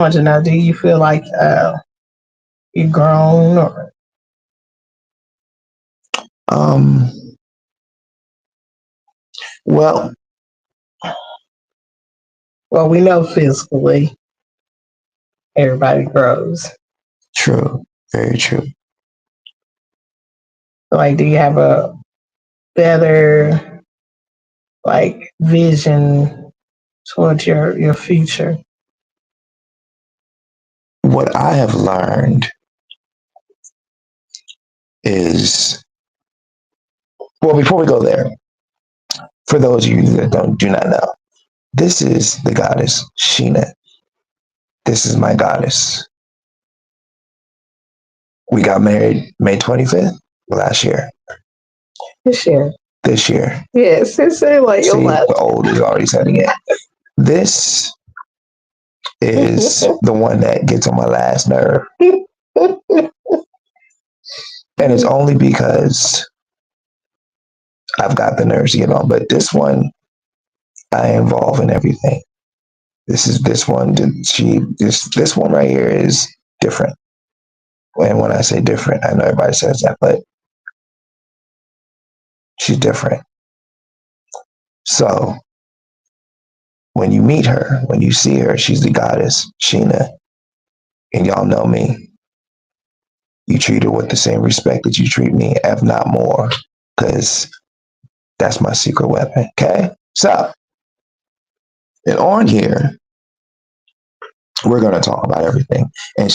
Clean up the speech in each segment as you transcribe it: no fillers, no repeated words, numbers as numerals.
want to know, do you feel like you're grown or Um, well, well, we know physically everybody grows. true, very true. Like, do you have a better like vision towards your future? What I have learned is, well, before we go there, for those of you that do not know, this is the goddess Sheena. This is my goddess. We got married May 25th last year. This year. This year. Yes, it's like your See, last. the old is already setting in. This is the one that gets on my last nerve. And it's only because I've got the nerves to get on. But this one, I involve in everything. This one. This one right here is different. And when I say different, I know everybody says that, but she's different. So when you meet her, when you see her, she's the goddess Sheena, and y'all know me. You treat her with the same respect that you treat me, if not more, because that's my secret weapon. Okay, so and on here we're going to talk about everything. And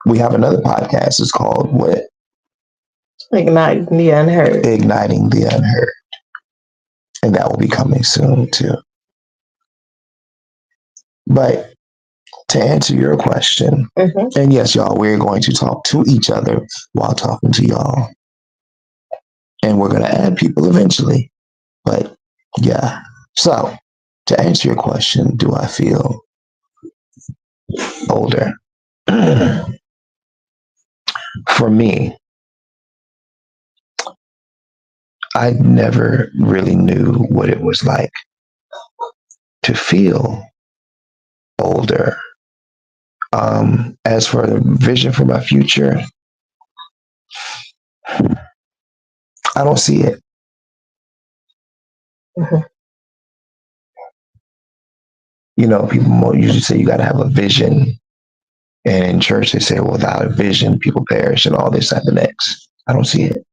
we have another podcast. It's called what? Igniting the Unheard. Igniting the Unheard. And that will be coming soon too. But to answer your question, and yes, y'all, we're going to talk to each other while talking to y'all. And we're going to add people eventually. But yeah. So to answer your question, do I feel older? For me, I never really knew what it was like to feel older. As for the vision for my future, I don't see it. You know, people usually say you got to have a vision. And in church, they say, well, without a vision, people perish and all this, that, the next. I don't see it.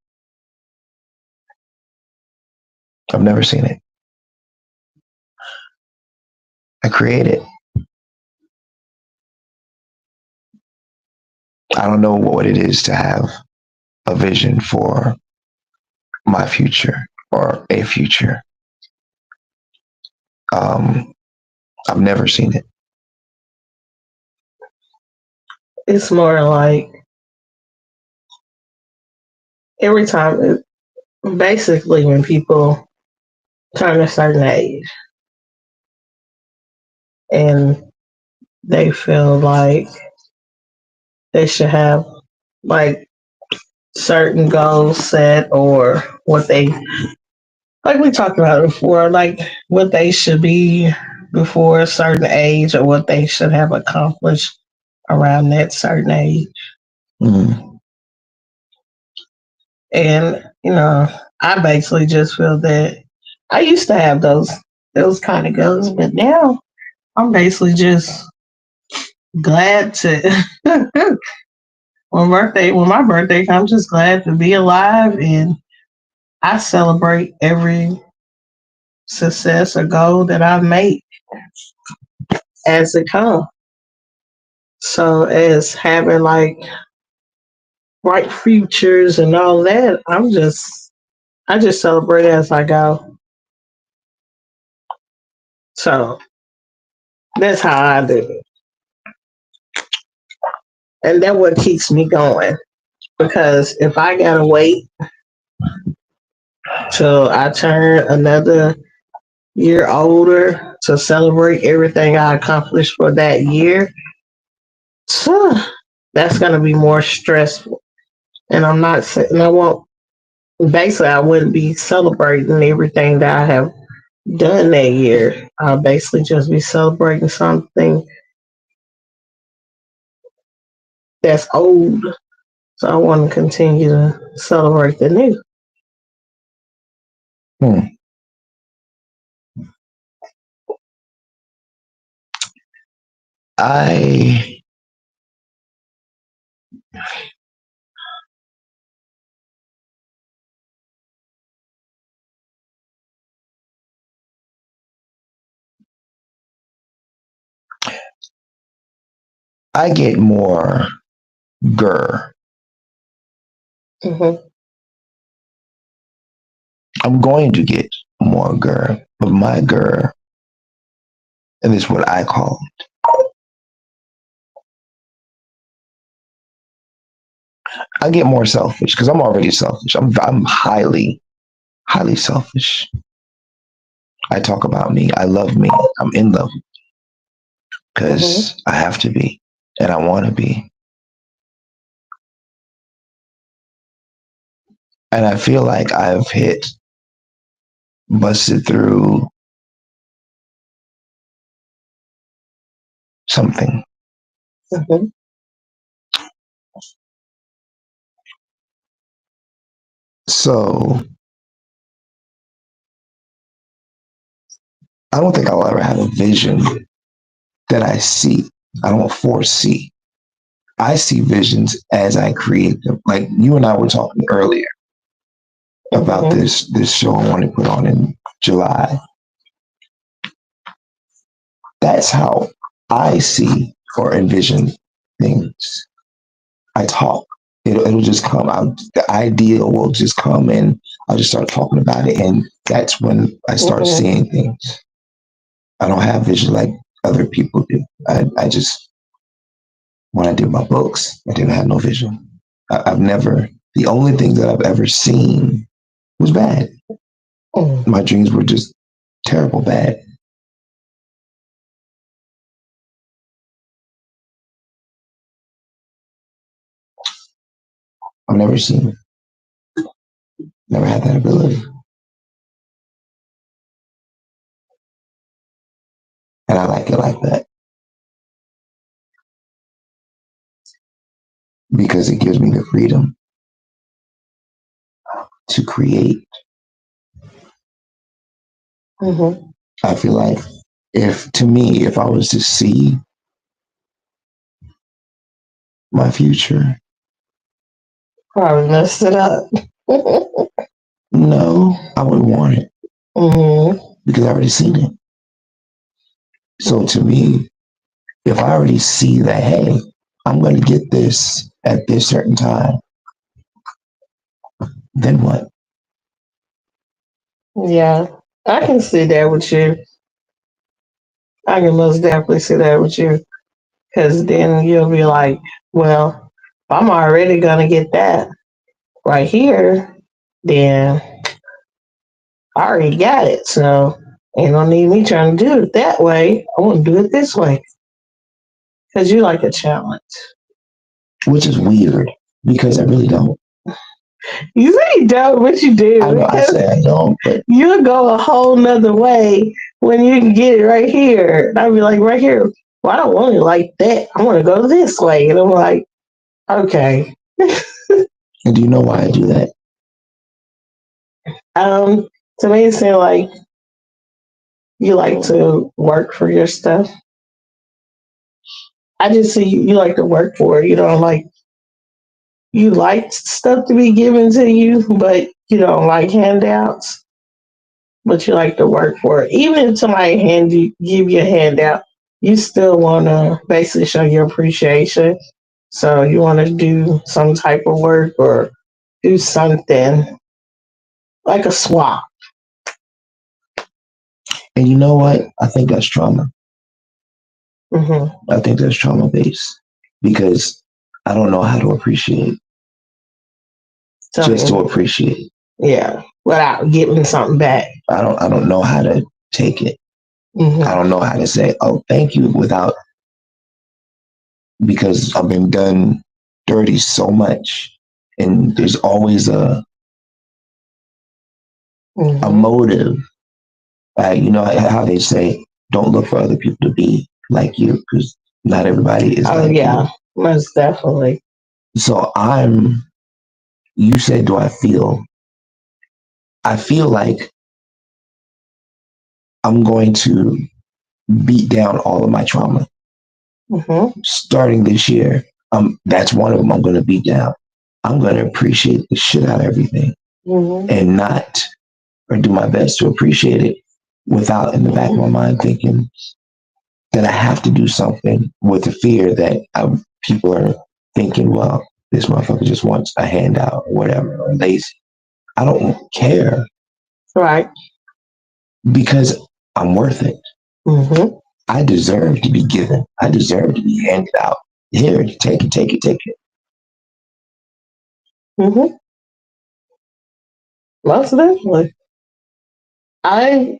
I've never seen it. I create it. I don't know what it is to have a vision for my future or a future. I've never seen it. It's more like every time, basically, when people turn a certain age and they feel like they should have like certain goals set or what they, like we talked about before, like what they should be before a certain age or what they should have accomplished around that certain age. Mm. And, I basically just feel that I used to have those kind of goals, but now I'm basically just glad to when my birthday comes, I'm just glad to be alive, and I celebrate every success or goal that I've made as it comes. So as having like bright futures and all that, I just celebrate as I go. So that's how I do it. And that's what keeps me going. Because if I gotta wait till I turn another year older to celebrate everything I accomplished for that year, so that's gonna be more stressful. And I'm not saying I won't. Basically, I wouldn't be celebrating everything that I have done that year. I'll basically just be celebrating something that's old. So I want to continue to celebrate the new. Hmm. I I get more grr. Mm-hmm. I'm going to get more grr, but my grr, and this is what I call it. I get more selfish because I'm already selfish. I'm highly selfish. I talk about me. I love me. I'm in love Mm-hmm. because I have to be and I want to be. And I feel like I've busted through something. Mm-hmm. So I don't think I'll ever have a vision that I see. I don't foresee. I see visions as I create them. Like you and I were talking earlier about Mm-hmm. this show I want to put on in July. That's how I see or envision things. I talk. It'll just come out. The idea will just come and I'll just start talking about it. And that's when I start Mm-hmm. seeing things. I don't have vision like other people do. I just, when I did my books, I didn't have no vision. I've never, the only thing that I've ever seen was bad. Mm-hmm. My dreams were just terrible bad. I've never seen, never had that ability. And I like it like that because it gives me the freedom to create. Mm-hmm. I feel like if I was to see my future, Probably messed it up. no, I wouldn't want it Mm-hmm. because I already seen it. So to me, if I already see that, hey, I'm going to get this at this certain time, then what? Yeah, I can see that with you. I can most definitely see that with you. Because then you'll be like, well, if I'm already going to get that right here, then I already got it. So ain't no need me trying to do it that way. I want to do it this way. Because you like a challenge. Which is weird because I really don't. You say you don't, but you I do. know I Because say I don't, but you'll go a whole nother way when you can get it right here. And I'll be like, right here. Well, I don't want it like that. I want to go this way. And I'm like, okay. and do you know why I do that? Um, to me, it seems like you like to work for your stuff. I just see you like to work for it. You don't like you like stuff to be given to you, but you don't like handouts. But you like to work for it. Even if somebody give you a handout, you still want to basically show your appreciation. So you want to do some type of work or do something like a swap. And you know what? I think that's trauma. Mm-hmm. I think that's trauma based because I don't know how to appreciate just to So appreciate. yeah, without giving something back. I don't know how to take it. I Mm-hmm. don't know how to say, oh, thank you without because I've been done dirty so much. And there's always a Mm-hmm. motive. You know how they say, don't look for other people to be like you because not everybody is Oh like yeah. you. Most definitely. So you said, do I feel? I feel like I'm going to beat down all of my trauma Mm-hmm. starting this year. That's one of them I'm going to beat down. I'm going to appreciate the shit out of everything Mm-hmm. and not, or do my best to appreciate it without in the back of my mind thinking that I have to do something with the fear that people are thinking, well, this motherfucker just wants a handout or whatever, or lazy. I don't care Right. because I'm worth it. Mm-hmm. I deserve to be given. I deserve to be handed out. Here, take it, take it, take it. Mm-hmm. Most definitely. I,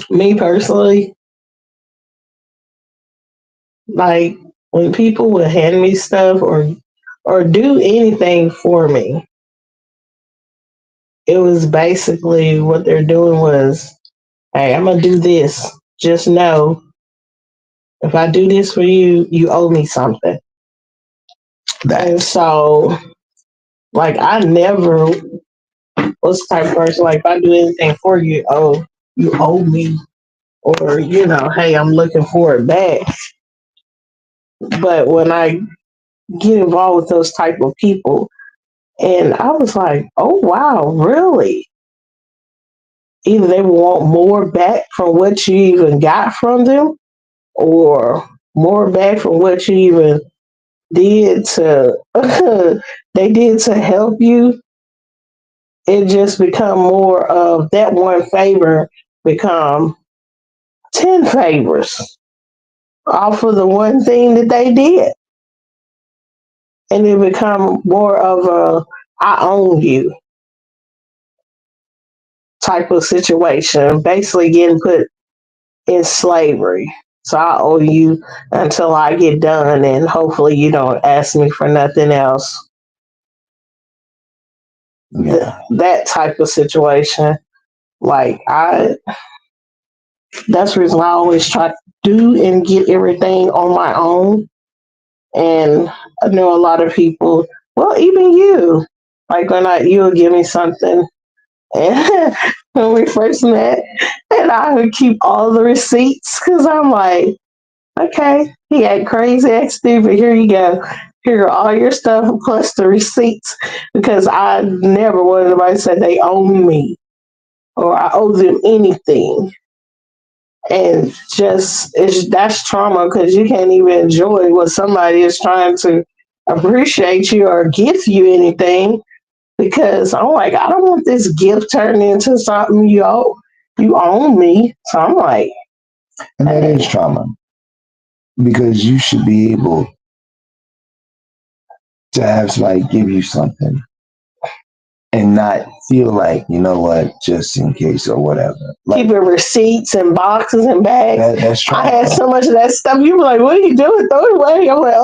me personally, like when people would hand me stuff or do anything for me, it was basically what they're doing was, hey, I'm gonna do this. Just know if I do this for you, you owe me something. And That so, like, I never was the type of person like if I do anything for you, oh, you owe me, or hey, I'm looking for it back. But when I get involved with those type of people, and I was like, oh wow, really? Either they want more back from what you even got from them, or more back from what you even did to they did to help you. It just become more of that one favor become 10 favors off of the one thing that they did, and it become more of a I own you type of situation, basically getting put in slavery. So I owe you until I get done, and hopefully you don't ask me for nothing else. yeah. That type of situation. Like that's the reason why I always try to do and get everything on my own. And I know a lot of people, well, even you, like you'll give me something, and when we first met, and I would keep all the receipts because I'm like, okay, he ain't crazy, act stupid. Here you go. Here are all your stuff plus the receipts because I never wanted anybody to say they owe me or I owe them anything. And just that's trauma because you can't even enjoy what somebody is trying to appreciate you or give you anything because I'm like, I don't want this gift turned into something you own me. So I'm like, And that is trauma because you should be able to have somebody give you something and not feel like, you know what, just in case or whatever. Like keeping receipts and boxes and bags. that's I trauma. had so much of that stuff. You were like, what are you doing? Throw it away. I'm like,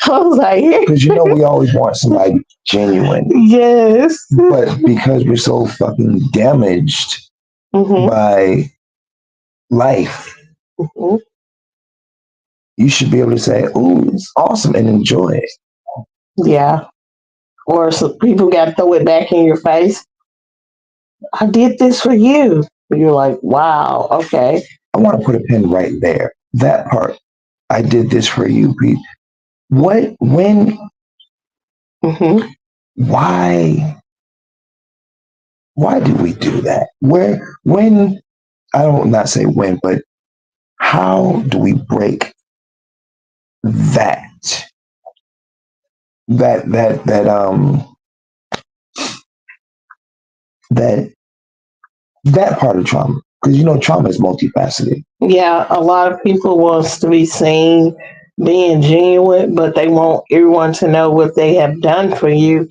I was like, Because we always want somebody genuine. yes. But because we're so fucking damaged by life, you should be able to say, ooh, it's awesome and enjoy it. Yeah. Or so people got to throw it back in your face. I did this for you. You're like, wow, okay. I want to put a pin right there. That part. I did this for you, Pete. What, when, why do we do that? When, I don't not say when, but how do we break that, that, that, that part of trauma? Because trauma is multifaceted. Yeah, a lot of people wants to be seen being genuine, but they want everyone to know what they have done for you.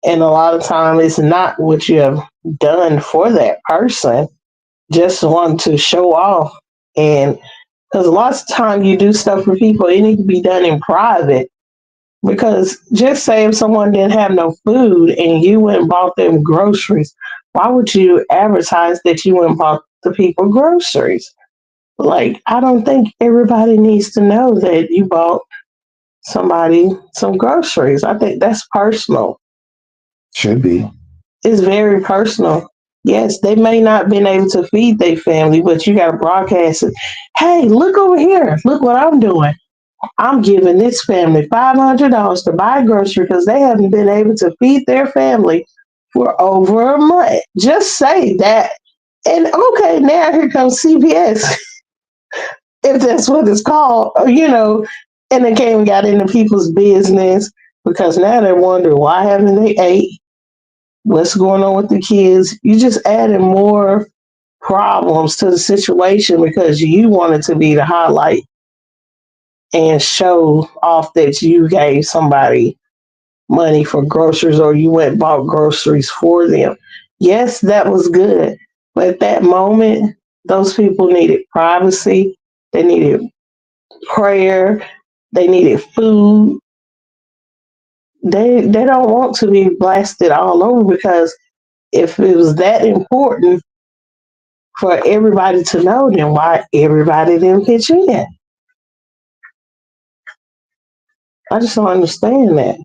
And a lot of time it's not what you have done for that person. Just want to show off. And because lots of time you do stuff for people, it needs to be done in private. Because just say if someone didn't have no food and you went and bought them groceries, why would you advertise that you went and bought the people groceries? Like, I don't think everybody needs to know that you bought somebody some groceries. I think that's personal. Should be. It's very personal. Yes, they may not been able to feed their family, but you got to broadcast it. Hey, look over here. Look what I'm doing. I'm giving this family $500 to buy groceries because they haven't been able to feed their family for over a month. Just say that. And okay, now here comes CPS, if that's what it's called, and they came and got into people's business because now they're wondering why haven't they ate? What's going on with the kids? You just added more problems to the situation because you wanted to be the highlight and show off that you gave somebody money for groceries or you went and bought groceries for them. Yes, that was good. But at that moment, those people needed privacy. They needed prayer. They needed food. They don't want to be blasted all over because if it was that important for everybody to know, then why everybody didn't pitch in? I just don't understand that.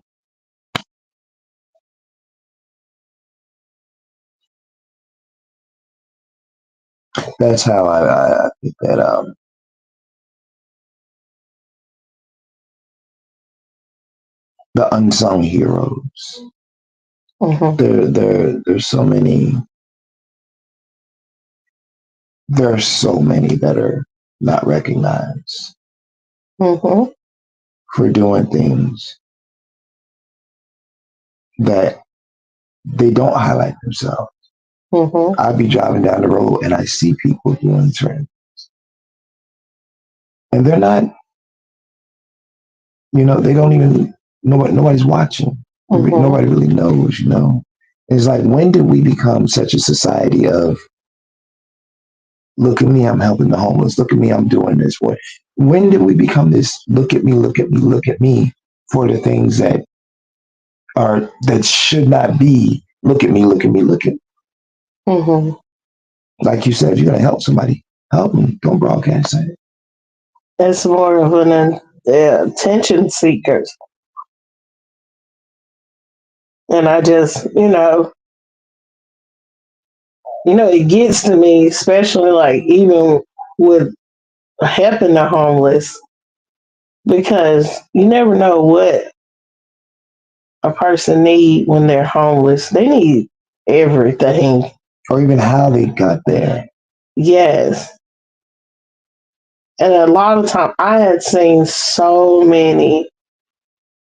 That's how I think that the unsung heroes. Mm-hmm. There's so many. There are so many that are not recognized Mm-hmm. for doing things that they don't highlight themselves. Mm-hmm. I'd be driving down the road and I see people doing certain, and they're not. They don't even. Nobody's watching. Mm-hmm. Nobody really knows. It's like, when did we become such a society of, look at me, I'm helping the homeless. Look at me, I'm doing this. When did we become this? Look at me, look at me, look at me, for the things that should not be. Look at me, look at me, look at me. Mm-hmm. Like you said, if you're gonna help somebody, help them. Don't broadcast it. It's more of an attention seekers. And I just, it gets to me, especially like even with helping the homeless, because you never know what a person need when they're homeless. They need everything. Or even how they got there. Yes. And a lot of time I had seen so many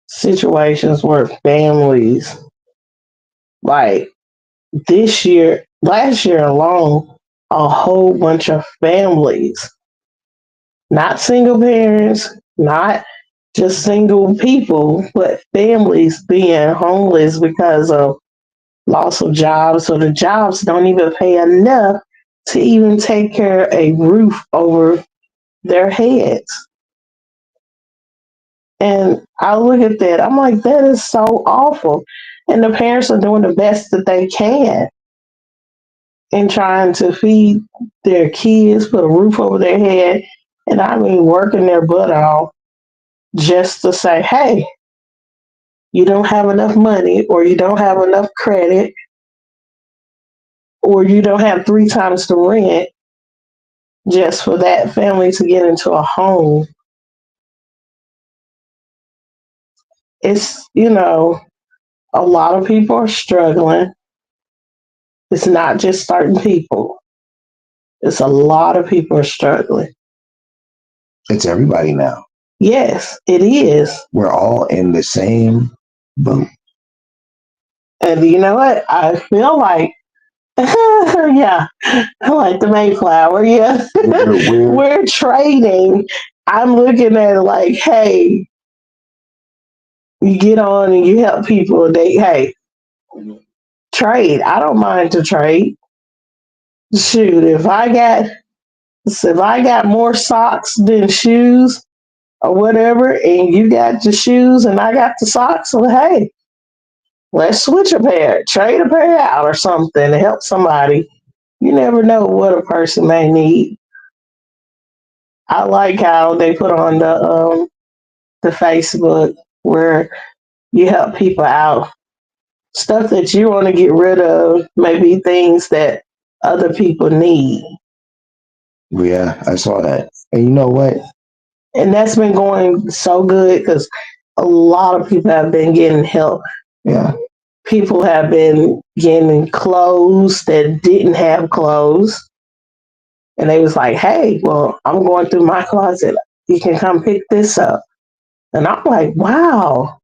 situations where families, like last year alone, a whole bunch of families, not single parents, not just single people, but families being homeless because of loss of jobs. So the jobs don't even pay enough to even take care of a roof over their heads. And I look at that, I'm like, that is so awful. And the parents are doing the best that they can in trying to feed their kids, put a roof over their head, and I mean working their butt off just to say, hey, you don't have enough money, or you don't have enough credit, or you don't have three times the rent just for that family to get into a home. It's, a lot of people are struggling. It's not just certain people. It's a lot of people are struggling. It's everybody now. Yes, it is. We're all in the same boat. And you know what? I feel like, yeah, like the Mayflower. Yeah, we're trading. I'm looking at it like, hey, you get on and you help people. Hey, trade. I don't mind to trade. Shoot, if I got more socks than shoes or whatever, and you got the shoes and I got the socks, well, hey, let's switch a pair, trade a pair out or something to help somebody. You never know what a person may need. I like how they put on the Facebook where you help people out. Stuff that you want to get rid of, maybe things that other people need. Yeah, I saw that. And you know what? And that's been going so good because a lot of people have been getting help. Yeah. People have been getting clothes that didn't have clothes. And they was like, hey, well, I'm going through my closet. You can come pick this up. And I'm like, wow.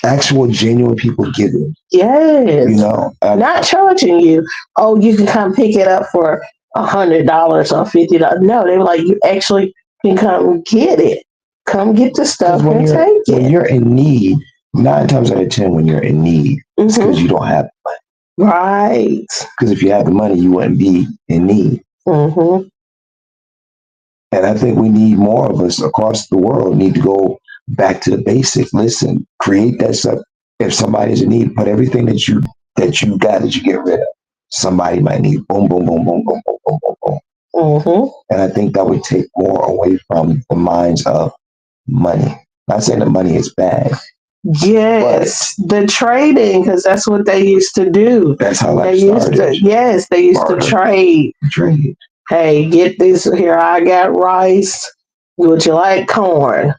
Actual genuine people giving. Yes. You know, not charging you. Oh, you can come pick it up for $100 or $50. No, they were like, you actually can come get it. Come get the stuff and take it. When you're in need, 9 times out of 10, when you're in need, it's because you don't have money. Right. Because if you had the money, you wouldn't be in need. Mm-hmm. And I think we need more of us across the world need to go back to the basics. Listen, create that stuff. If somebody's in need, put everything that you got that you get rid of. Somebody might need boom, boom, boom, boom, boom, boom, boom, boom, boom. Mm-hmm. And I think that would take more away from the minds of money. Not saying that money is bad. Yes, the trading, because that's what they used to do. That's how they life used started. to. Yes, they used to trade. Trade. Hey, get this here. I got rice. Would you like corn?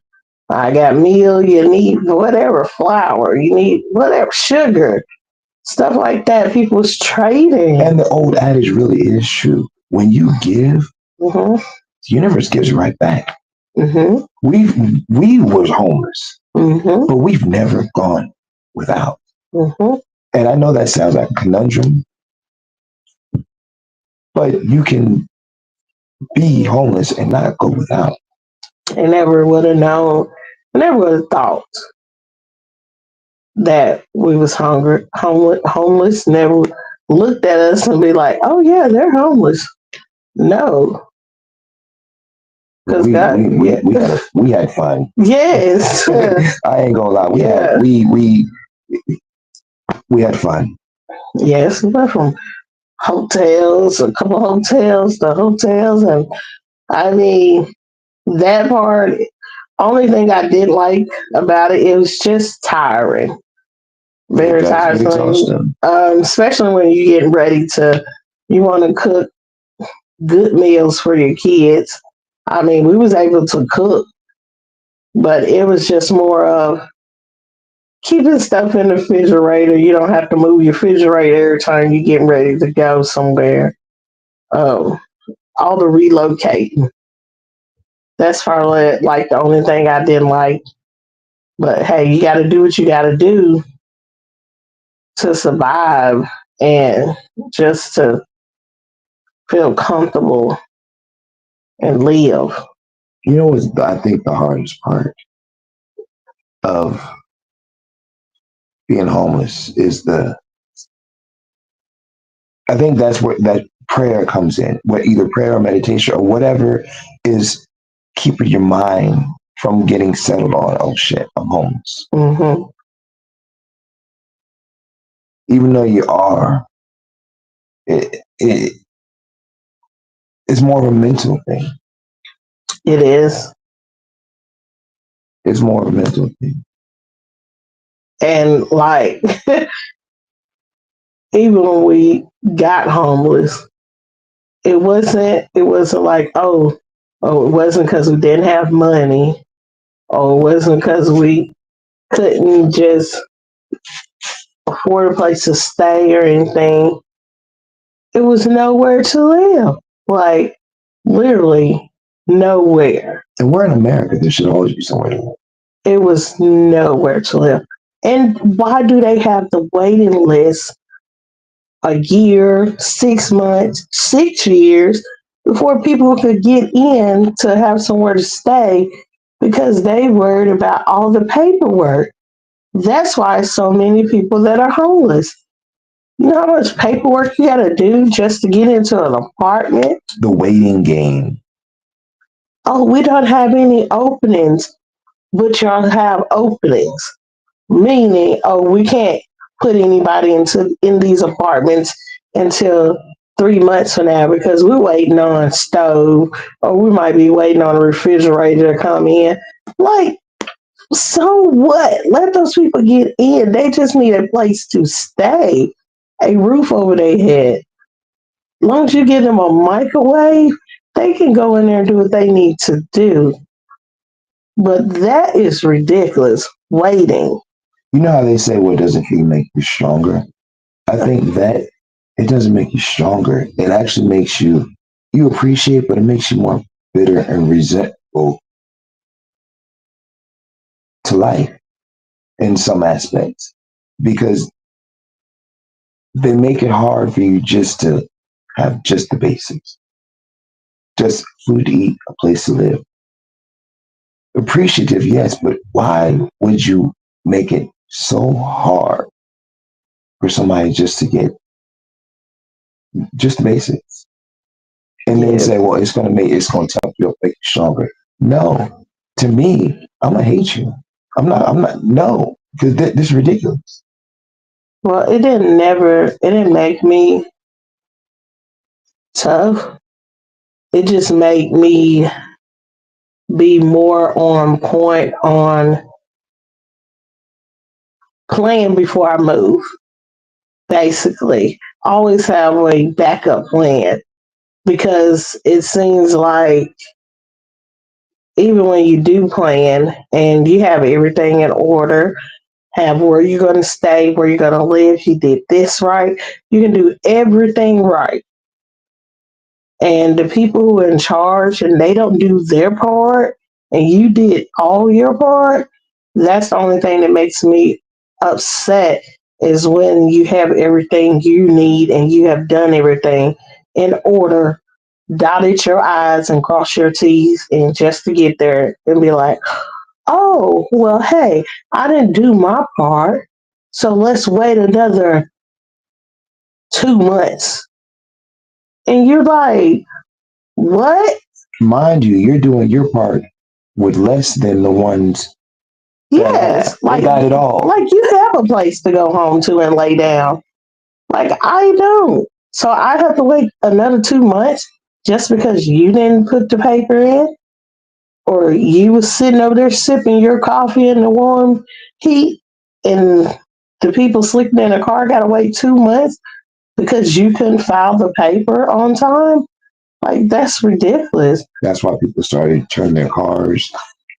I got meal. You need whatever flour. You need whatever sugar. Stuff like that. People's trading. And the old adage really is true. When you give, the universe gives right back. Mm-hmm. We was homeless, but we've never gone without. And I know that sounds like a conundrum, but you can be homeless and not go without. I never would have known. I never would have thought that we was homeless. Never looked at us and be like, "Oh yeah, they're homeless." No, because we had fun. Yes, I ain't gonna lie. We had fun. Yes, we went from hotels, a couple hotels to hotels, and I mean that part. Only thing I did like about it, it was just tiring. Very tiring, especially when you're getting ready to, you want to cook good meals for your kids. I mean, we was able to cook, but it was just more of keeping stuff in the refrigerator. You don't have to move your refrigerator every time you're getting ready to go somewhere. All the relocating. That's probably like the only thing I didn't like. But hey, you got to do what you got to do to survive and just to feel comfortable and live. You know what's I think the hardest part of being homeless is I think that's where that prayer comes in, where either prayer or meditation or whatever is keeping your mind from getting settled on, oh shit, I'm homeless. Mm-hmm. Even though you are, it's more of a mental thing. It is. It's more of a mental thing. And like, even when we got homeless, it wasn't like, oh, it wasn't because we didn't have money, or it wasn't because we couldn't just afford a place to stay or anything. It was nowhere to live. Like, literally nowhere. And we're in America. There should always be somewhere to live. It was nowhere to live. And why do they have the waiting list a year, 6 months, 6 years before people could get in to have somewhere to stay because they worried about all the paperwork? That's why so many people that are homeless. You know how much paperwork you got to do just to get into an apartment? The waiting game. Oh, we don't have any openings, but y'all have openings. Meaning, oh, we can't put anybody in these apartments until 3 months from now because we're waiting on stove or we might be waiting on a refrigerator to come in. Like, so what? Let those people get in. They just need a place to stay, a roof over their head. As long as you give them a microwave, they can go in there and do what they need to do. But that is ridiculous. Waiting. You know how they say what doesn't kill you make you stronger? I think that it doesn't make you stronger. It actually makes you appreciate, but it makes you more bitter and resentful to life in some aspects because they make it hard for you just to have just the basics, just food to eat, a place to live. Appreciative, yes, but why would you make it so hard for somebody just to get just the basics and then say, well, it's gonna tough you up, make you stronger. No, to me, I'm gonna hate you. I'm not. No, because this is ridiculous. Well, it didn't make me tough. It just made me be more on point on plan before I move. Basically, always have a backup plan because it seems like even when you do plan and you have everything in order, have where you're going to stay, where you're going to live, you did this right, you can do everything right. And the people who are in charge and they don't do their part and you did all your part, that's the only thing that makes me upset is when you have everything you need and you have done everything in order, dotted your I's and crossed your T's and just to get there and be like, oh, well, hey, I didn't do my part. So let's wait another 2 months. And you're like, what? Mind you, you're doing your part with less than the ones that Yes, they got it all. like you have a place to go home to and lay down. Like I don't. So I have to wait another 2 months just because you didn't put the paper in, or you was sitting over there sipping your coffee in the warm heat, and the people sleeping in the car got to wait 2 months because you couldn't file the paper on time. Like that's ridiculous. That's why people started turning their cars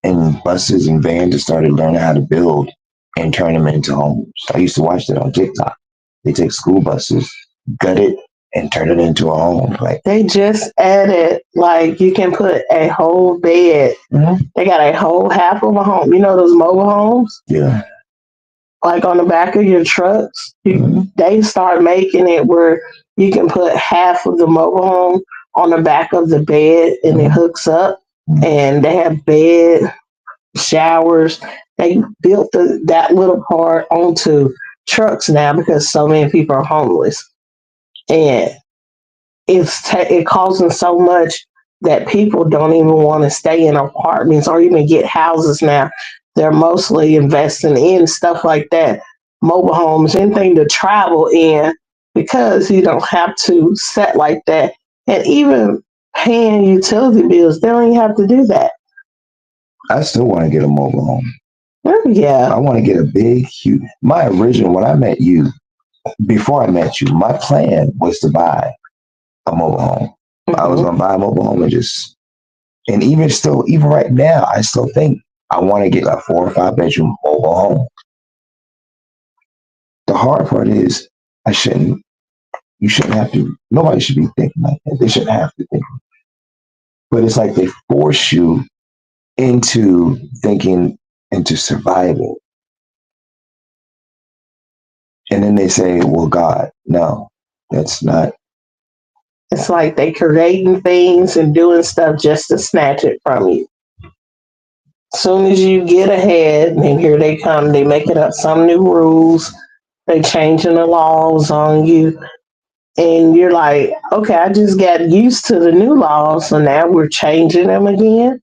and buses and vans and started learning how to build and turn them into homes. I used to watch that on TikTok. They take school buses, gut it, and turn it into a home. Like They just added, like, you can put a whole bed. mm-hmm. They got a whole half of a home. You know those mobile homes? Yeah. Like on the back of your trucks? They start making it where you can put half of the mobile home on the back of the bed and it hooks up. And they have bed, showers. They built that little part onto trucks now because so many people are homeless. And it causing so much that people don't even want to stay in apartments or even get houses now. They're mostly investing in stuff like that, mobile homes, anything to travel in, because you don't have to set like that. And even paying utility bills, they don't even have to do that. I still want to get a mobile home. Yeah. I want to get a big, huge. My original, when I met you, before I met you, my plan was to buy a mobile home. I was going to buy a mobile home and even still, even right now, I still think I want to get a 4 or 5 bedroom mobile home. The hard part is you shouldn't have to, nobody should be thinking like that. They shouldn't have to think. But it's like they force you into thinking, into surviving. And then they say, well, God, no, that's not. It's like they creating things and doing stuff just to snatch it from you. As soon as you get ahead, and here they come, they making up some new rules, they changing the laws on you, and you're like, okay, I just got used to the new laws, so now we're changing them again,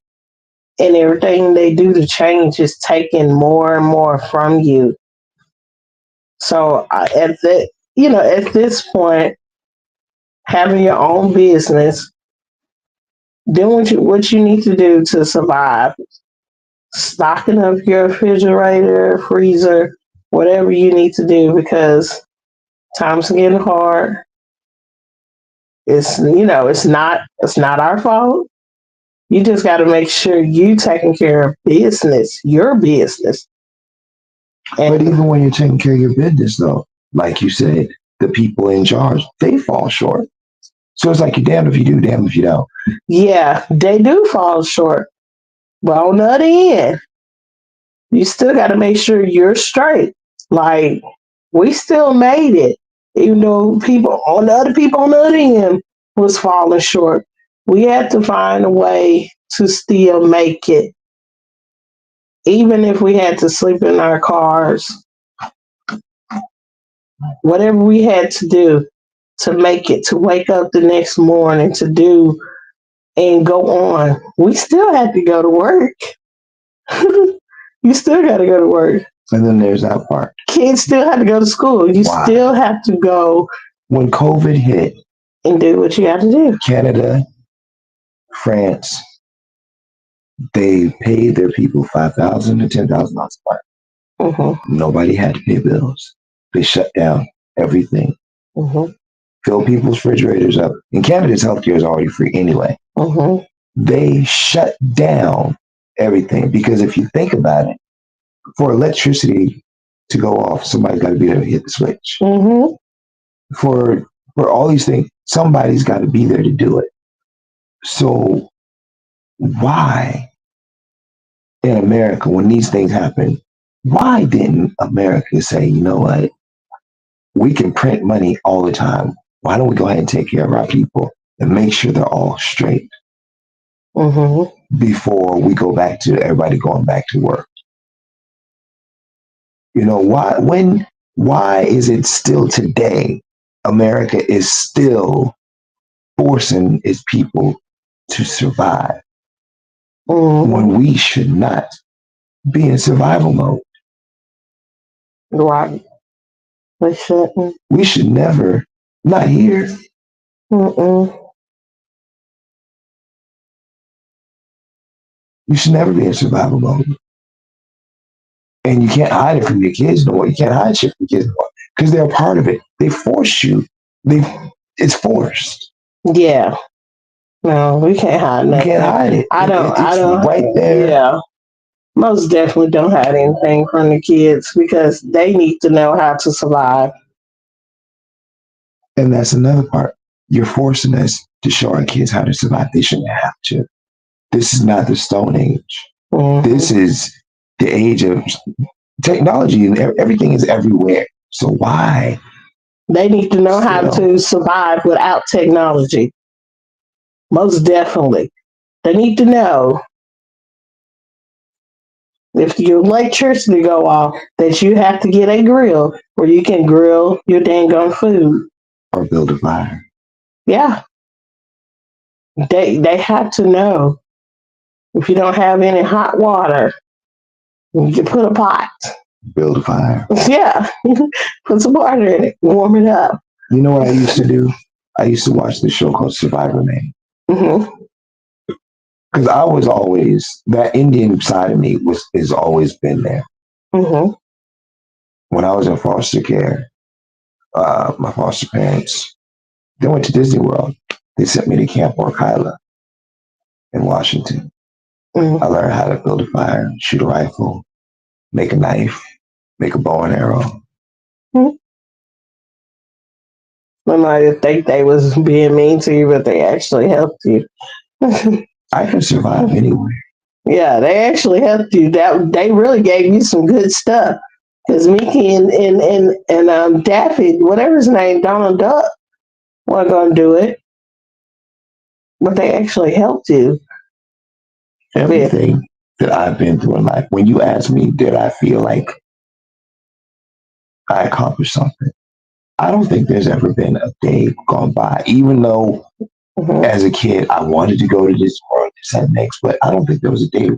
and everything they do to change is taking more and more from you. So at this point, having your own business, doing what you need to do to survive, stocking up your refrigerator, freezer, whatever you need to do because times are getting hard. It's not our fault. You just got to make sure you taking care of business, your business. But even when you're taking care of your business, though, like you said, the people in charge, they fall short. So it's like you're damned if you do, damned if you don't. Yeah, they do fall short. But on the other end, you still got to make sure you're straight. Like, we still made it, even though people on the other end was falling short. We had to find a way to still make it, even if we had to sleep in our cars, whatever we had to do to make it, to wake up the next morning, to do and go on. We still had to go to work. You still got to go to work. And then there's that part. Kids still have to go to school. You still have to go. When COVID hit, and do what you got to do. Canada, France, they paid their people $5,000 to $10,000 a month. Mm-hmm. Nobody had to pay bills. They shut down everything. Mm-hmm. Fill people's refrigerators up. And Canada's healthcare is already free anyway. Mm-hmm. They shut down everything because if you think about it, for electricity to go off, somebody's got to be there to hit the switch. Mm-hmm. For all these things, somebody's got to be there to do it. So why in America, when these things happen, why didn't America say, you know what, we can print money all the time. Why don't we go ahead and take care of our people and make sure they're all straight before we go back to everybody going back to work? You know, why is it still today America is still forcing its people to survive when we should not be in survival mode? Right. We shouldn't. We should never, not here. Mm-mm. You should never be in survival mode. And you can't hide it from your kids no more. You can't hide shit from your kids no more because they're a part of it. They force you. It's forced. Yeah. No, we can't hide nothing. You can't hide it. It's right there. Yeah. Most definitely don't hide anything from the kids because they need to know how to survive. And that's another part. You're forcing us to show our kids how to survive. They shouldn't have to. This is not the Stone Age. This is the age of technology, and everything is everywhere. So why? They need to know how to survive without technology. Most definitely. They need to know if your electricity go off that you have to get a grill where you can grill your dang on food. Or build a fire. Yeah. They have to know if you don't have any hot water, you can put a pot. Build a fire. Yeah. Put some water in it. Warm it up. You know what I used to do? I used to watch this show called Survivor Man. Because I was always, that Indian side of me has always been there. When I was in foster care, my foster parents, they went to Disney World. They sent me to Camp Orkila in Washington. I learned how to build a fire, shoot a rifle, make a knife, make a bow and arrow. I might think they was being mean to you, but they actually helped you. I can survive anywhere. Yeah, they actually helped you. That they really gave you some good stuff. Because Mickey and Daffy, whatever his name, Donald Duck, weren't going to do it, but they actually helped you. Everything that I've been through in life. When you ask me, did I feel like I accomplished something? I don't think there's ever been a day gone by, even though as a kid I wanted to go to this world, this and next, but I don't think there was a day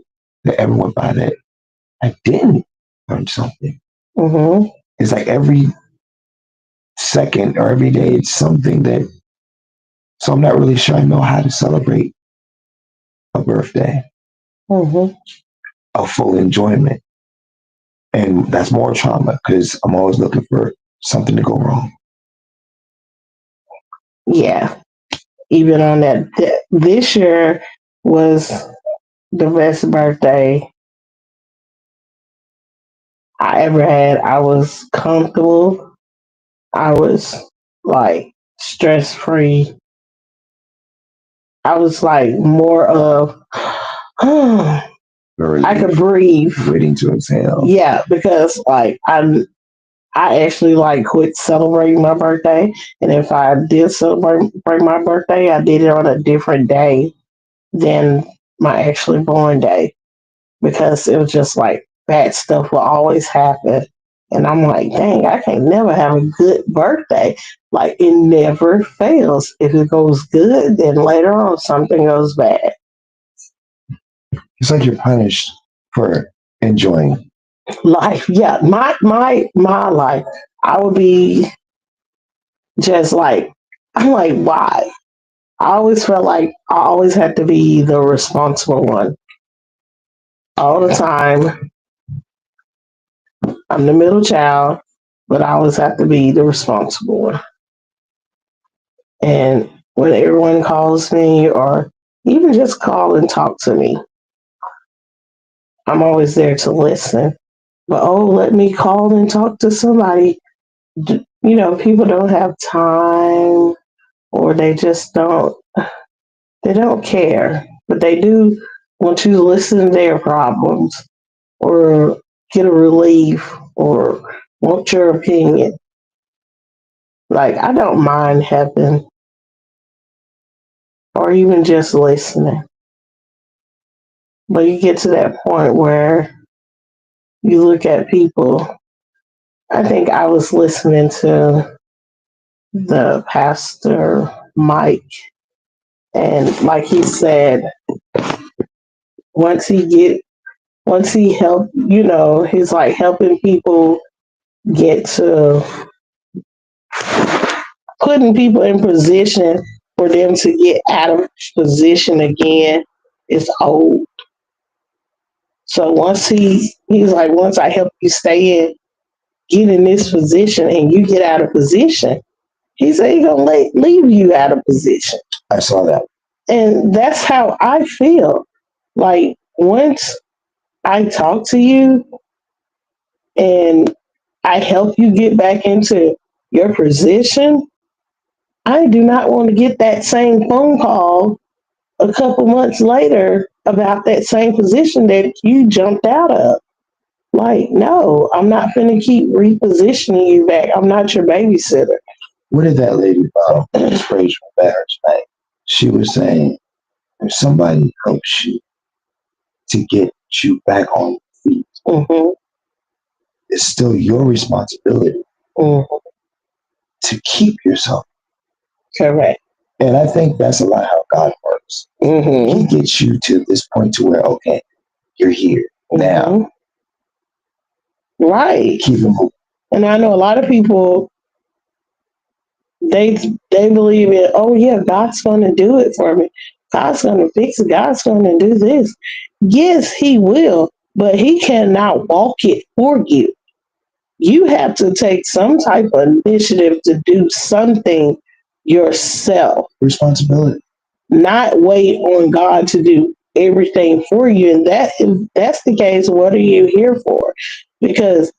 that ever went by that I didn't learn something. It's like every second or every day, it's something that So I'm not really sure I know how to celebrate a birthday, Mm-hmm. a full enjoyment. And that's more trauma because I'm always looking for something to go wrong. Yeah. Even on that, this year was the best birthday I ever had. I was comfortable. I was like stress free. I was like more of, I could breathe. Waiting to exhale. Yeah, because like I actually like quit celebrating my birthday, and if I did celebrate my birthday, I did it on a different day than my actually born day because it was just like bad stuff will always happen. And I'm like, dang, I can't never have a good birthday. Like it never fails. If it goes good, then later on something goes bad. It's like you're punished for enjoying. Life, yeah, my life. I would be just like, I'm like, why? I always felt like I always had to be the responsible one all the time. I'm the middle child, but I always have to be the responsible one. And when everyone calls me or even just call and talk to me, I'm always there to listen. But oh, let me call and talk to somebody. People don't have time or they just they don't care, but they do want you to listen to their problems or get a relief or want your opinion. Like, I don't mind helping or even just listening. But you get to that point where you look at people. I think I was listening to the pastor Mike, and like he said, once he get once he helped, he's like helping people get to putting people in position for them to get out of position again is old. So he's like, once I help you stay get in this position and you get out of position, he said he's gonna leave you out of position. I saw that. And that's how I feel. Like once I talk to you and I help you get back into your position, I do not want to get that same phone call a couple months later about that same position that you jumped out of. Like, no, I'm not going to keep repositioning you back. I'm not your babysitter. What did that lady this Rachel Barrett's name? She was saying if somebody helps you to get you back on your feet, it's still your responsibility to keep yourself. Correct. And I think that's a lot how God works. He gets you to this point to where, okay, you're here now. Right. Keep it moving. And I know a lot of people, they believe in, oh yeah, God's going to do it for me. God's going to fix it. God's going to do this. Yes, he will, but he cannot walk it for you. You have to take some type of initiative to do something yourself. Responsibility. Not wait on God to do everything for you. And if that's the case, what are you here for? Because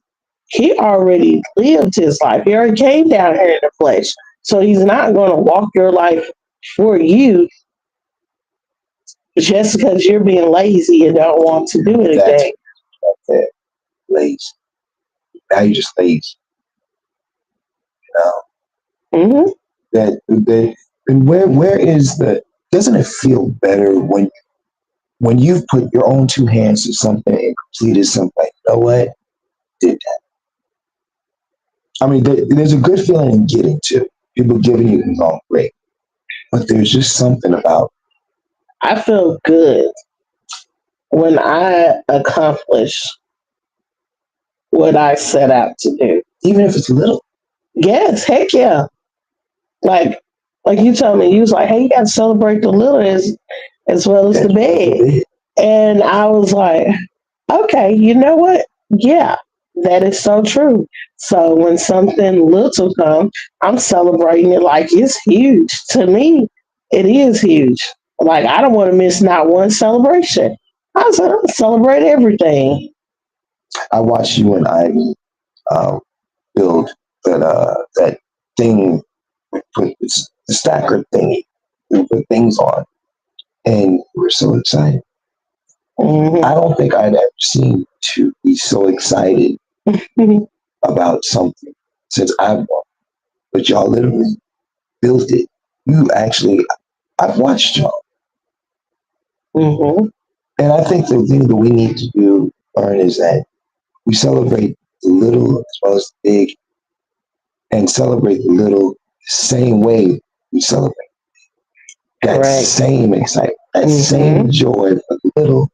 he already lived his life. He already came down here in the flesh. So he's not going to walk your life for you just because you're being lazy and don't want to do anything. That's it. Lazy. Now you just lazy. That and where is the doesn't it feel better when you've put your own two hands to something and completed something? You know what? Did that. I mean, there's a good feeling in getting to people giving you the wrong great, but there's just something about. I feel good when I accomplish what I set out to do, even if it's little. Yes, heck yeah. Like Like you told me, you was like, hey, you got to celebrate the little as well as the big. And I was like, okay, you know what? Yeah, that is so true. So when something little comes, I'm celebrating it like it's huge. To me, it is huge. Like I don't want to miss not one celebration. Celebrate everything. I watched you and Ivy build that thing, put the stacker thingy, we put things on, and we're so excited. Mhm. I don't think I'd ever seen you be so excited about something since I've known. But y'all literally built it. You actually, I've watched y'all. Mm-hmm. And I think the thing that we need to do, learn, is that we celebrate the little as well as the big, and celebrate the little the same way we celebrate. That Correct. same excitement, that same joy for the little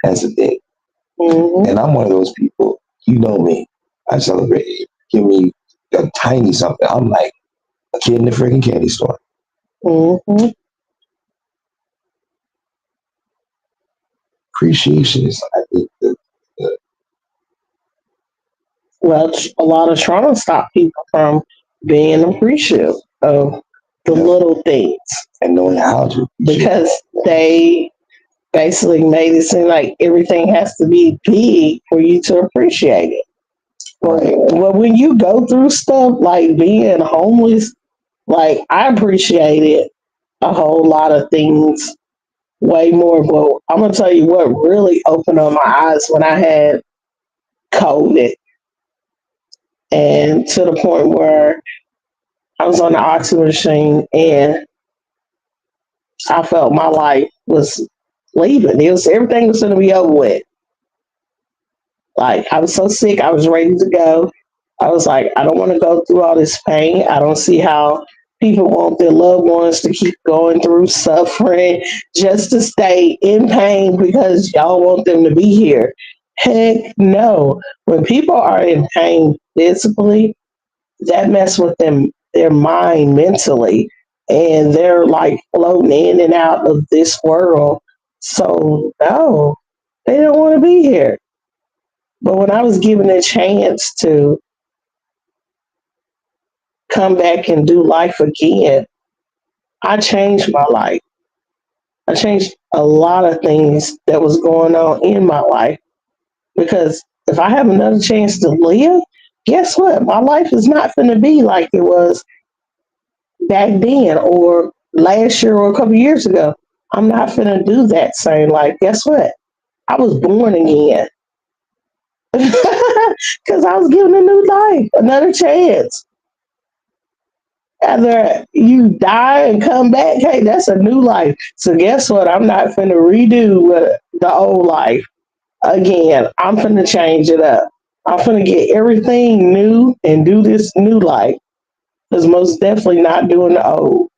as the big. And I'm one of those people, you know me, I celebrate it. Give me a tiny something. I'm like a kid in the freaking candy store. Mm-hmm. Appreciation is, I think, Well, a lot of trauma stop people from being appreciative of the little things and knowing how to because they basically made it seem like everything has to be big for you to appreciate it. Well, when you go through stuff like being homeless, like I appreciated a whole lot of things way more. But I'm gonna tell you what really opened up my eyes when I had COVID, and to the point where I was on the oxygen machine and I felt my life was leaving. It was everything was gonna be over with. Like I was so sick, I was ready to go. I was like, I don't want to go through all this pain. I don't see how people want their loved ones to keep going through suffering just to stay in pain because y'all want them to be here. Heck no. When people are in pain physically, that mess with them their mind mentally, and they're like floating in and out of this world. So no, they don't want to be here. But when I was given a chance to come back and do life again, I changed my life. I changed a lot of things that was going on in my life because if I have another chance to live, guess what? My life is not going to be like it was back then or last year or a couple years ago. I'm not going to do that same life. Guess what? I was born again because I was given a new life, another chance. Either you die and come back, hey, that's a new life. So guess what? I'm not finna redo the old life again. I'm finna change it up. I'm finna get everything new and do this new life. Because most definitely not doing the old.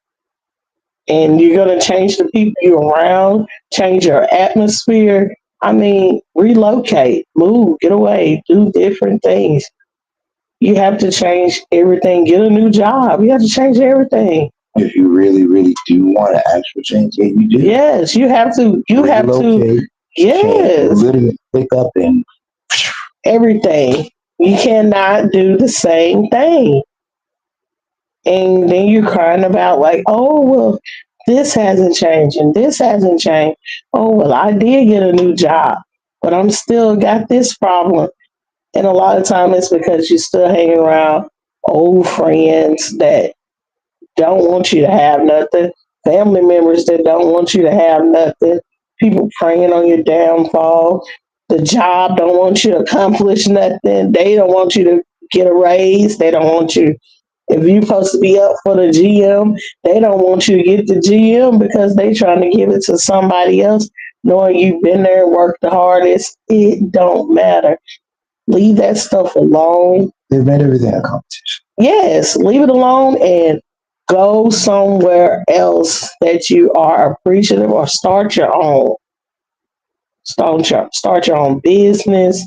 And you're gonna change the people you're around, change your atmosphere. I mean, relocate, move, get away, do different things. You have to change everything. Get a new job. You have to change everything. If you really, really do want to actual change, yeah, you do. Yes, you have to. You have to. Yes, literally pick up and everything. You cannot do the same thing. And then you're crying about like, oh well, this hasn't changed and this hasn't changed. Oh well, I did get a new job, but I'm still got this problem. And a lot of time it's because you're still hanging around old friends that don't want you to have nothing, family members that don't want you to have nothing, people praying on your downfall, the job don't want you to accomplish nothing, they don't want you to get a raise, they don't want you. If you're supposed to be up for the GM, they don't want you to get the GM because they trying to give it to somebody else, knowing you've been there and worked the hardest. It don't matter. Leave that stuff alone. They've made everything a competition. Yes, leave it alone and go somewhere else that you are appreciative or start your own. Start your own business.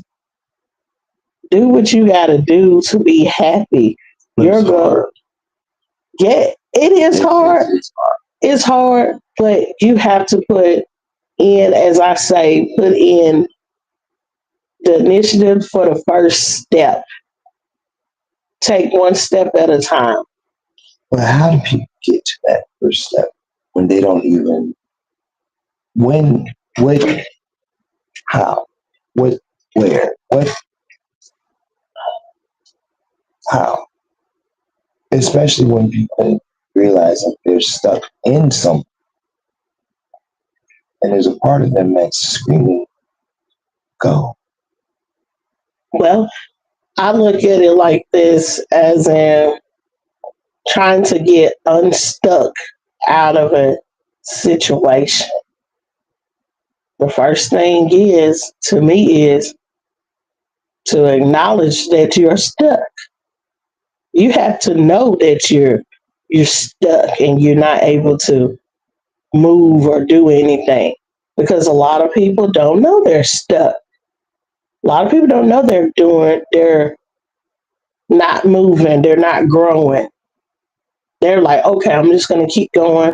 Do what you got to do to be happy. You're good. Yeah, it is hard. It's hard, but you have to put in, as I say, put in the initiative for the first step. Take one step at a time. But how do people get to that first step when they don't even when what how what where what how? Especially when people realize that they're stuck in something and there's a part of them that's screaming, go. Well, I look at it like this, as in trying to get unstuck out of a situation. The first thing is, to me, is to acknowledge that you're stuck. You have to know that you're stuck and you're not able to move or do anything, because a lot of people don't know they're stuck. A lot of people don't know they're not moving, they're not growing. They're like, okay, I'm just gonna keep going.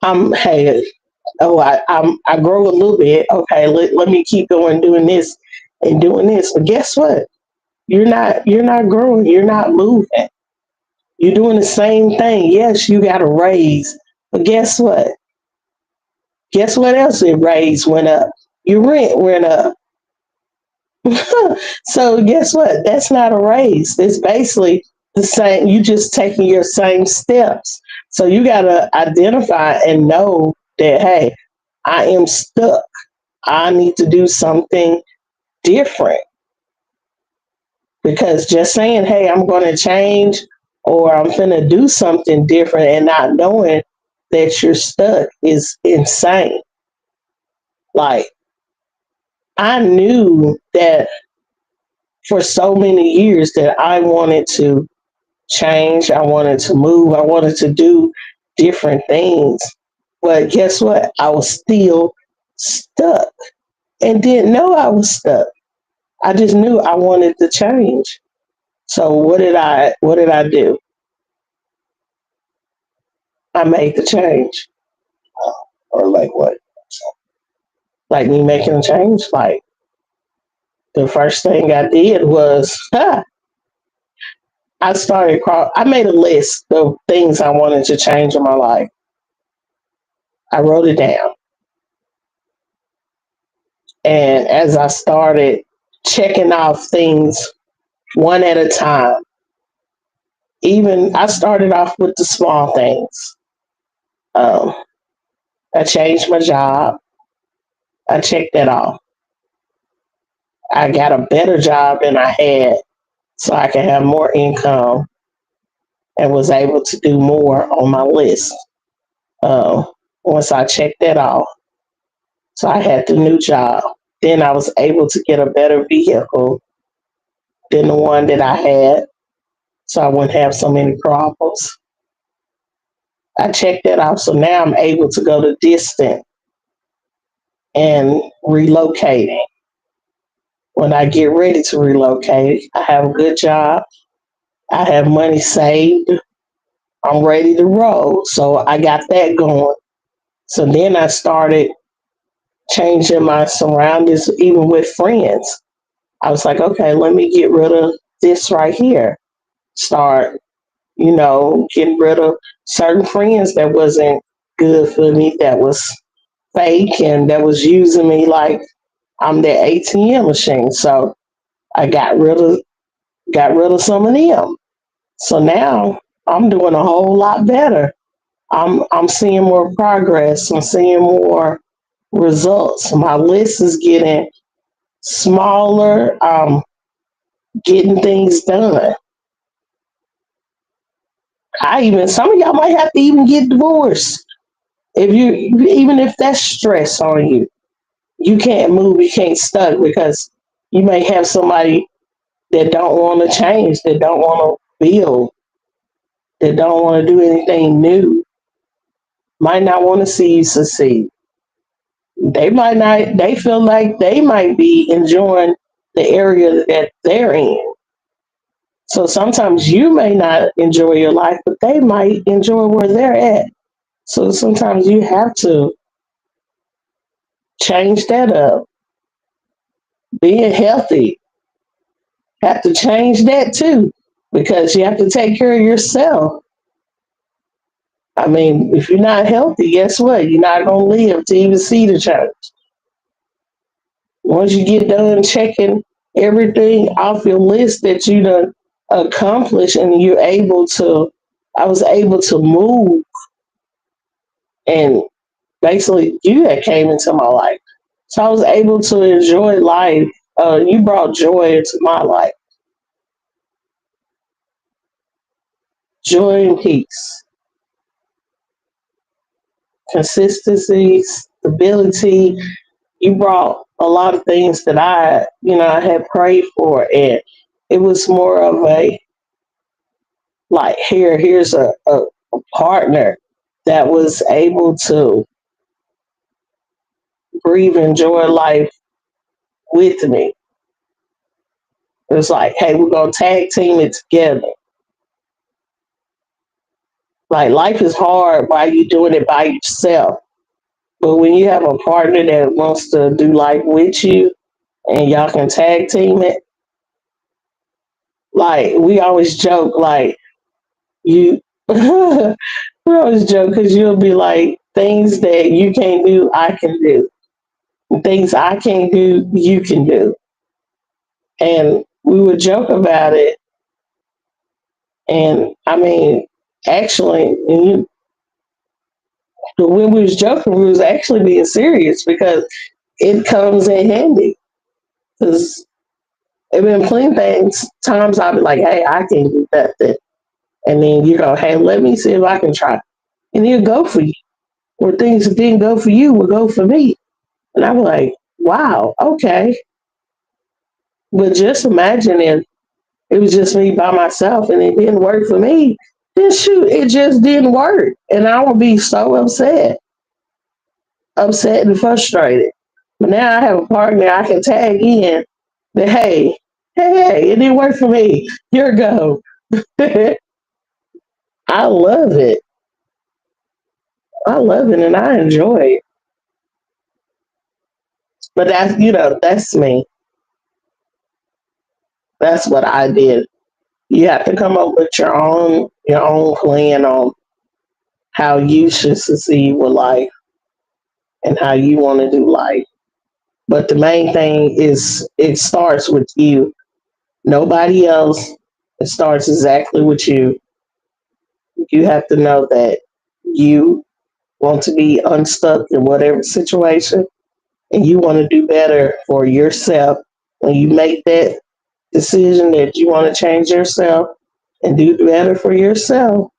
Hey, I grow a little bit. Okay, let me keep going doing this and doing this. But guess what? You're not growing. You're not moving. You're doing the same thing. Yes, you got a raise, but guess what? Guess what else? It raise went up. Your rent went up. So guess what? That's not a raise. It's basically the same. You just taking your same steps. So you gotta identify and know that, hey, I am stuck. I need to do something different, because just saying, hey, I'm going to change or I'm going to do something different and not knowing that you're stuck is insane. Like, I knew that for so many years that I wanted to change, I wanted to move, I wanted to do different things. But guess what? I was still stuck and didn't know I was stuck. I just knew I wanted to change. So what did I do? I made the change. Or like what? Like me making a change, like the first thing I did was I made a list of things I wanted to change in my life. I wrote it down. And as I started checking off things one at a time, even I started off with the small things. Um, I changed my job. I checked that off. I got a better job than I had so I could have more income and was able to do more on my list. Once I checked that off, so I had the new job. Then I was able to get a better vehicle than the one that I had, so I wouldn't have so many problems. I checked that off, so now I'm able to go the distance and relocating. When I get ready to relocate, I have a good job. I have money saved. I'm ready to roll. So I got that going. So then I started changing my surroundings, even with friends. I was like, okay, let me get rid of this right here. Start, getting rid of certain friends that wasn't good for me, that was fake and that was using me like I'm their ATM machine. So I got rid of some of them. So now I'm doing a whole lot better. I'm seeing more progress. I'm seeing more results. My list is getting smaller. Getting things done. Some of y'all might have to even get divorced. Even if that's stress on you, you can't move, you can't stuck, because you may have somebody that don't want to change, that don't want to build, that don't want to do anything new, might not want to see you succeed. They might not, they feel like they might be enjoying the area that they're in. So sometimes you may not enjoy your life, but they might enjoy where they're at. So sometimes you have to change that up. Being healthy, have to change that too, because you have to take care of yourself. I mean, if you're not healthy, guess what? You're not going to live to even see the church. Once you get done checking everything off your list that you done accomplished and you're able to, I was able to move, and basically you that came into my life. So I was able to enjoy life. You brought joy into my life, joy and peace, consistency, stability. You brought a lot of things that I had prayed for, and it was more of a like here's a partner that was able to breathe and enjoy life with me. It was like, hey, we're gonna tag team it together. Like life is hard while you're doing it by yourself. But when you have a partner that wants to do life with you and y'all can tag team it, like we always joke, like you we always joke because you'll be like, things that you can't do, I can do. Things I can't do, you can do. And we would joke about it. And I mean, actually, when we was joking, we was actually being serious because it comes in handy. Because there been plenty things, times I'll be like, hey, I can't do that. And then you go, hey, let me see if I can try. And it'll go for you. Where things that didn't go for you will go for me. And I'm like, wow, okay. But just imagine if it was just me by myself and it didn't work for me, then shoot, it just didn't work. And I would be so upset and frustrated. But now I have a partner I can tag in that, hey, it didn't work for me. Here go. I love it. I love it and I enjoy it. But that's me. That's what I did. You have to come up with your own plan on how you should succeed with life and how you want to do life. But the main thing is it starts with you. Nobody else. It starts exactly with you. You have to know that you want to be unstuck in whatever situation and you want to do better for yourself. When you make that decision that you want to change yourself and do better for yourself,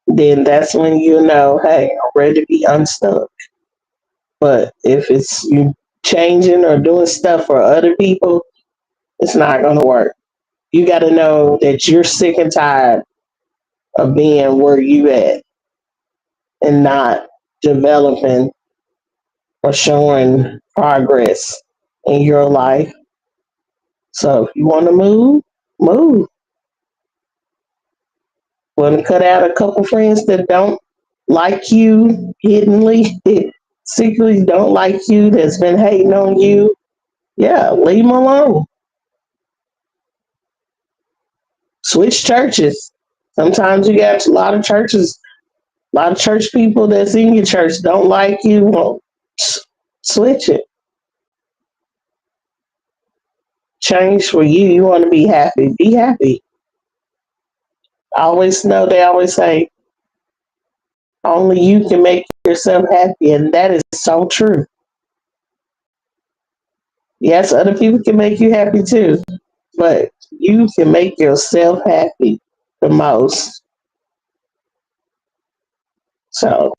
then that's when you know, hey, I'm ready to be unstuck. But if it's you changing or doing stuff for other people, it's not going to work. You got to know that you're sick and tired of being where you at and not developing or showing progress in your life. So if you want to move, move. Want to cut out a couple friends that don't like you hiddenly, secretly don't like you, that's been hating on you. Yeah, leave them alone. Switch churches. Sometimes you got a lot of churches, a lot of church people that's in your church don't like you. Well, switch it. Change for you. You want to be happy. Be happy. I always know they always say only you can make yourself happy, and that is so true. Yes, other people can make you happy too, but you can make yourself happy the most. So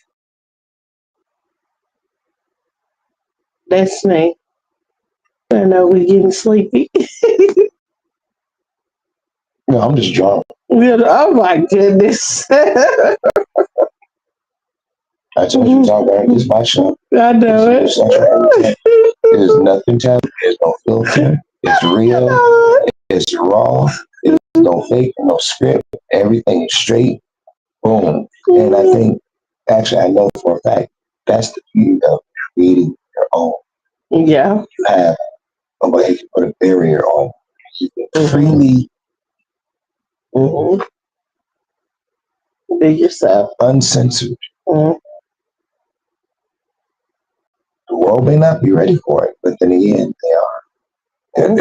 that's me. I know we're getting sleepy. No, I'm just drunk. Oh my goodness. I told you, talk about this my show. I know There's nothing taboo. There's no filter. It's real. It's raw. There's no fake, no script. Everything is straight. Boom. And I think, actually, I know for a fact that's the beauty of creating your own. Yeah. You have a way to put a barrier on. You can freely be yourself, uncensored. Mm-hmm. The world may not be ready for it, but then again, they are.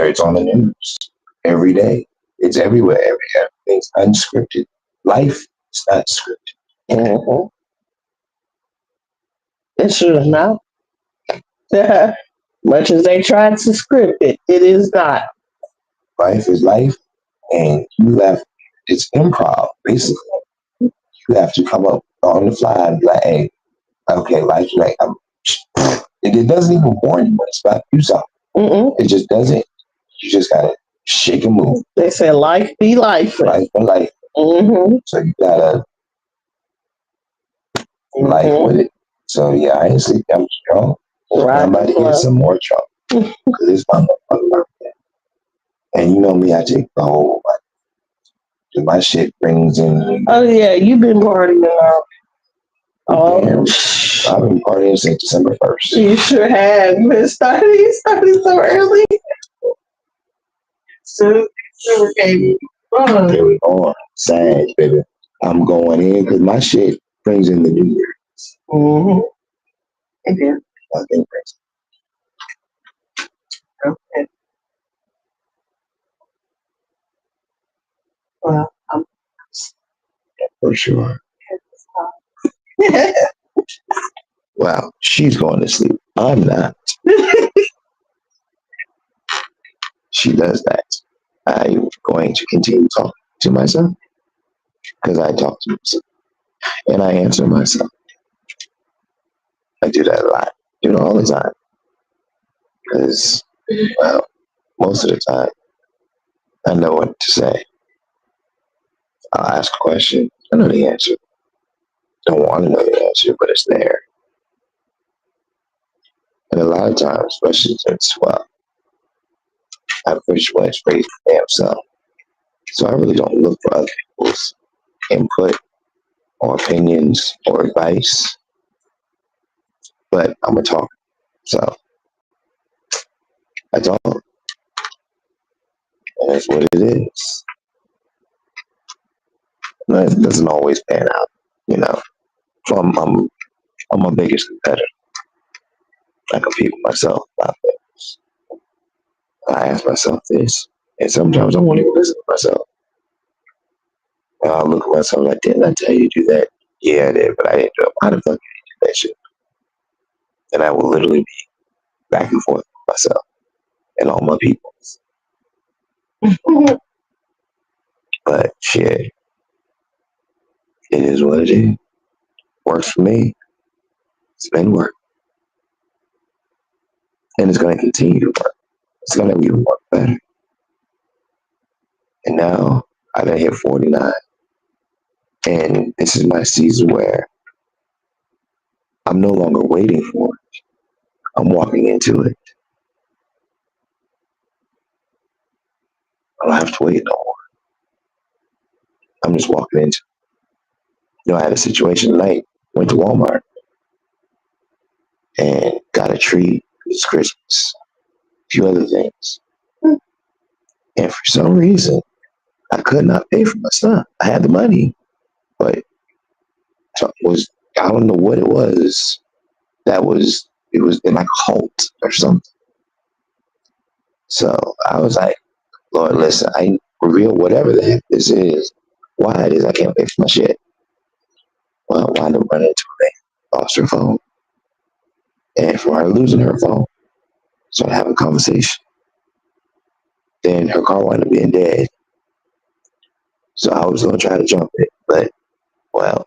It's on the news every day. It's everywhere. Everything's unscripted. Life is not scripted. It should not. Much as they tried to script it, it is not. Life is life, and it's improv, basically. You have to come up on the fly and be like, hey, okay, life's like, it doesn't even warn you when it's about to do something. It just doesn't. You just gotta shake and move. They say life be life. Life be life. So you gotta life with it. So yeah, I ain't sleep. I'm strong. Right. I'm about to get some more trouble because it's my motherfucking birthday. And you know me, I take the whole. My shit brings in. Oh yeah, you've been partying out. Oh, damn. I've been partying since December 1st. You sure have. You started so early. So came on. There we go. Sad, baby. I'm going in because my shit brings in the new year. It did. I think brings. Okay. Well, for sure. Wow, she's going to sleep. I'm not. She does that. I'm going to continue talking to myself because I talk to myself and I answer myself. I do that a lot. Do it all the time because, well, most of the time I know what to say. I'll ask a question. I know the answer. Don't want to know the answer, but it's there. And a lot of times, especially since, well, I pretty much raised my damn self. So I really don't look for other people's input or opinions or advice. But I'm a talker. So I talk. And that's what it is. And it doesn't always pan out, you know. So I'm my biggest competitor. I compete with myself about things. I ask myself this. And sometimes I won't even listen to myself. And I'll look at myself like, didn't I tell you to do that? Yeah, I did, but I didn't do it. Why the fuck did you do that shit? And I will literally be back and forth with myself and all my people. But shit, it is what it is. Works for me. It's been work. And it's going to continue to work. It's going to even work better. And now I done hit 49. And this is my season where I'm no longer waiting for it. I'm walking into it. I don't have to wait no more. I'm just walking into it. You know, I had a situation tonight. Went to Walmart and got a tree. It's Christmas. A few other things. And for some reason, I could not pay for my stuff. I had the money, but I don't know what it was. It was in like a halt or something. So I was like, Lord, listen, I reveal whatever the heck this is, why it is I can't fix my shit. Well, I wound up running into a lady, lost her phone. And from her losing her phone, started having a conversation. Then her car wound up being dead. So I was going to try to jump it, but, well,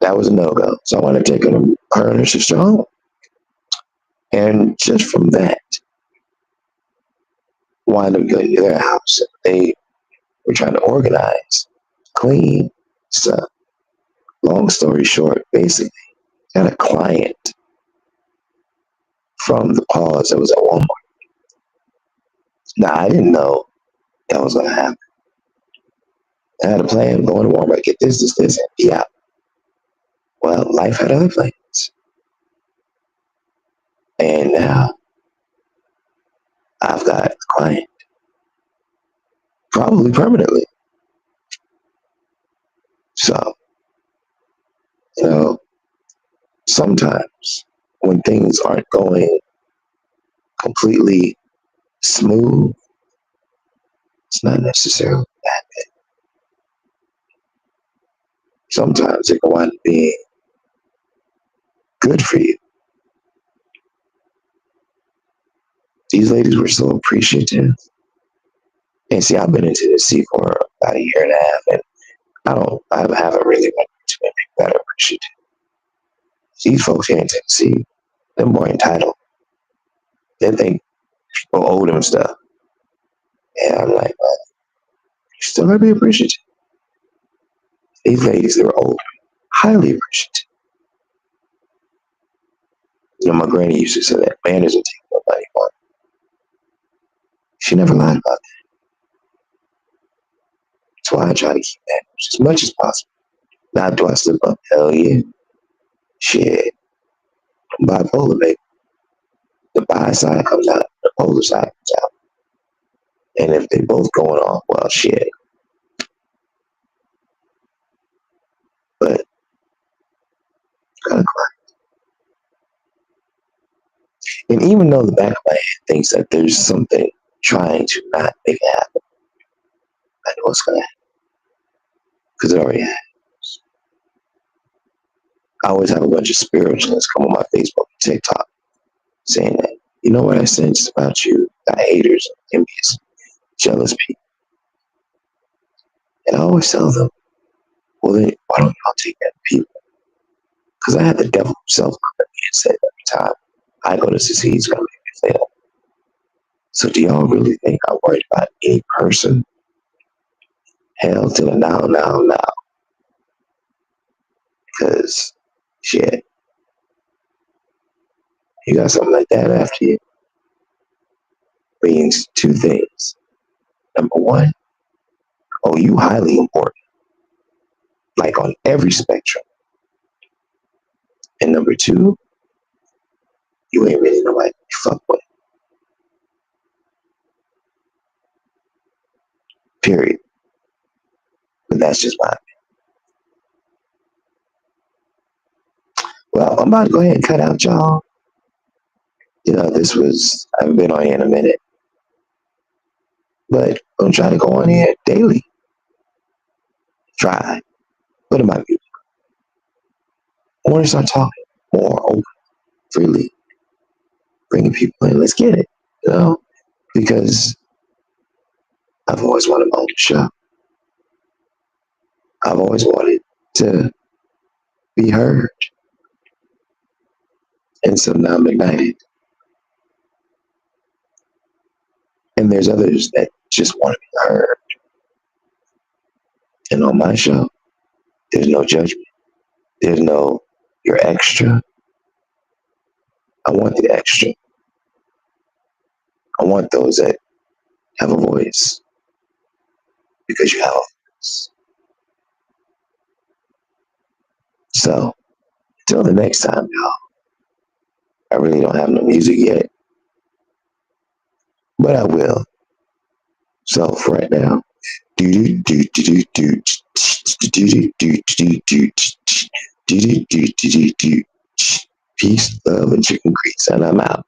that was a no-go. So I wound up taking her and her sister home. And just from that, wound up going to their house. They were trying to organize, clean stuff. Long story short, basically, got a client from the pause that was at Walmart. Now, I didn't know that was gonna happen. I had a plan, going to Walmart, get this, and be out. Well, life had other plans. And now I've got a client, probably permanently. So, you know, sometimes when things aren't going completely smooth, it's not necessarily that bad. Sometimes it can wind up being good for you. These ladies were so appreciative. And see, I've been into this sea for about a year and a half, and I haven't really been to anything that appreciative. These folks here in Tennessee, they're more entitled. They think people owe them stuff. And I'm like, well, you still gotta be appreciative. These ladies, they were old, highly appreciative. You know, my granny used to say that man doesn't take nobody money. She never lied about that. That's why I try to keep that as much as possible. Now, do I slip up? Hell yeah. Shit. I'm bipolar, baby. The bi side comes out, the polar side comes out. And if they both going off, well, shit. But kind of cry. And even though the back of my head thinks that there's something trying to not make it happen, I know it's gonna happen because it already happens. I always have a bunch of spiritualists come on my Facebook and TikTok saying that, you know what I sense about you, got haters, envious, jealous people. And I always tell them, well, then why don't y'all take that to people? Because I had the devil himself come at me and say every time I go to succeed, he's going to make me fail. So do y'all really think I worried about any person? Hell to the now. Because, shit, you got something like that after you. Means two things. Number one, oh, you highly important, like on every spectrum. And number two, you ain't really nobody to fuck with. Period. But that's just my opinion. Well, I'm about to go ahead and cut out, y'all. You know, I haven't been on here in a minute. But I'm trying to go on here daily. Try. What am I doing? I want to start talking more open, freely, bringing people in. Let's get it, you know? Because I've always wanted my own show. I've always wanted to be heard. And so now I'm ignited. And there's others that just want to be heard. And on my show, there's no judgment. There's no, you're extra. I want the extra. I want those that have a voice. Because you have a voice. So, until the next time, y'all. I really don't have no music yet. But I will. So, for right now. Peace, love, and chicken grease. And I'm out.